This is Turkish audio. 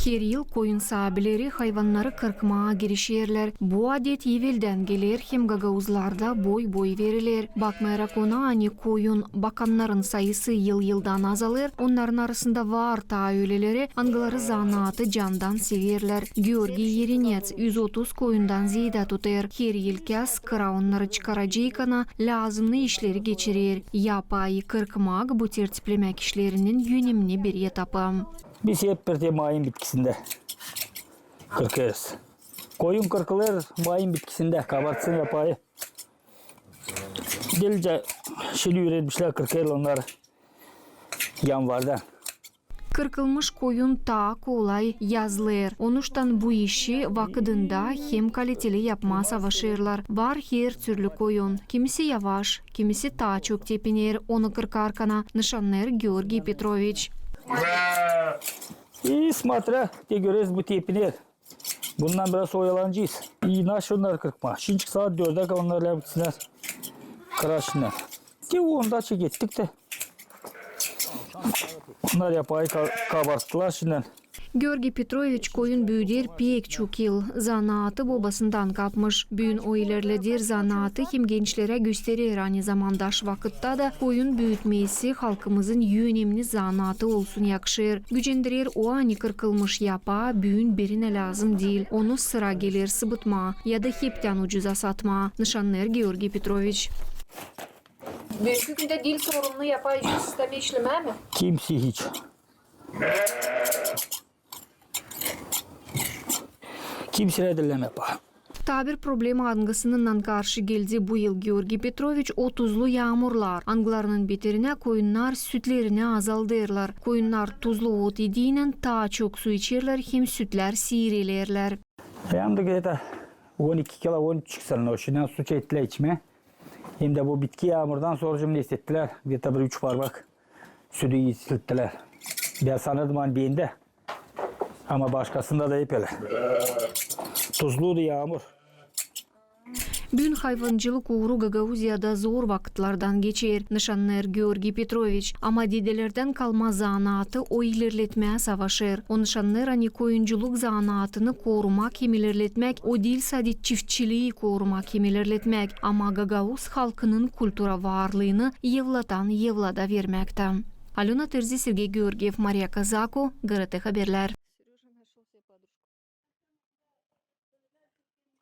Her yıl koyun sahibileri hayvanları kırkmağa girişerler. Bu adet evvelden gelir hem gagavuzlarda boy verilir. Bakmayarak ona ani koyun bakanların sayısı yıldan azalır. Onların arasında var ta öyleleri angıları zanaatı candan severler. Georgi Yerinets 130 koyundan ziyade tutar. Her yıl kez kıra onları çıkaracağına lazımlı işleri geçirir. Yapayı kırkmak bu tertiplemek işlerinin önemli bir etapı. Biz hep bir de mayın bitkisinde kırkarız. Koyun kırkılır mayın bitkisinde kabartsın yapayı. Delice şili üretmişler kırkayla onları yanvarda. Kırkılmış koyun ta kolay yazılır. Onuştan bu işi vakıdında hem kaliteli yapma savaşırlar. Var her türlü koyun. Kimisi yavaş, kimisi ta çok tepinir. Onu kırkarkana nişanlar Georgi Petrovich. İyi смотря, de görürüz bu tepinir. Bundan biraz oyalanacağız. İyi naş onları kırkma. Şimdi saat 4'e onlarla yapısınlar. Kıraşınlar. De onda çekettik de. Onlar yapayı kabarttılar şimdiden. Georgi Petrovich koyun büyüdür pek çok yıl. Zanaatı babasından kapmış. Büyün o ilerledir zanaatı hem gençlere gösterir aynı zamanda vakitte da koyun büyütmesi halkımızın önemli zanaatı olsun yakışır. Gücendirir o ani kırkılmış yapa büyün birine lazım değil. Onu sıra gelir sıbıtma ya da hepten ucuza satma. Nişanlar Georgi Petrovich. Bugünkü günde dil sorununu yapayıcı sistemi işleme mi? Kimse hiç. Kimse dilleme pa. Tabir problemi angısından karşı geldi bu yıl Georgi Petrovich 30'lu yağmurlar. Anglarının beterine koyunlar sütlerini azaldırlar. Koyunlar tuzlu ot yediğinden ta çok su içerler hem sütler sihirlerler. Hem de gene 12 kilo 13 sene o şimdiden su çektiler içme. Hem de bu bitki yağmurdan sonra cümle hissettiler. Bir tabi 3 parmak sütü içilttiler. Ben sanırdım hani beyinde. Ama başkasında da hep öyle. Tuzluydu yağmur. Bugün hayvancılık uğru Gagavuzya'da zor vakitlardan geçer. Nişanlar Georgi Petrovich ama dedelerden kalma zanaatı o ilerletmeye savaşır. O nişanlar hani koyunculuk zanaatını korumak hem ilerletmek, o değil sadece çiftçiliği korumak hem ilerletmek. Ama Gagavuz halkının kültüra varlığını yevlada vermekte. Alona Terzi, Sergey Georgiev, Maria Kazako, GRT Haberler.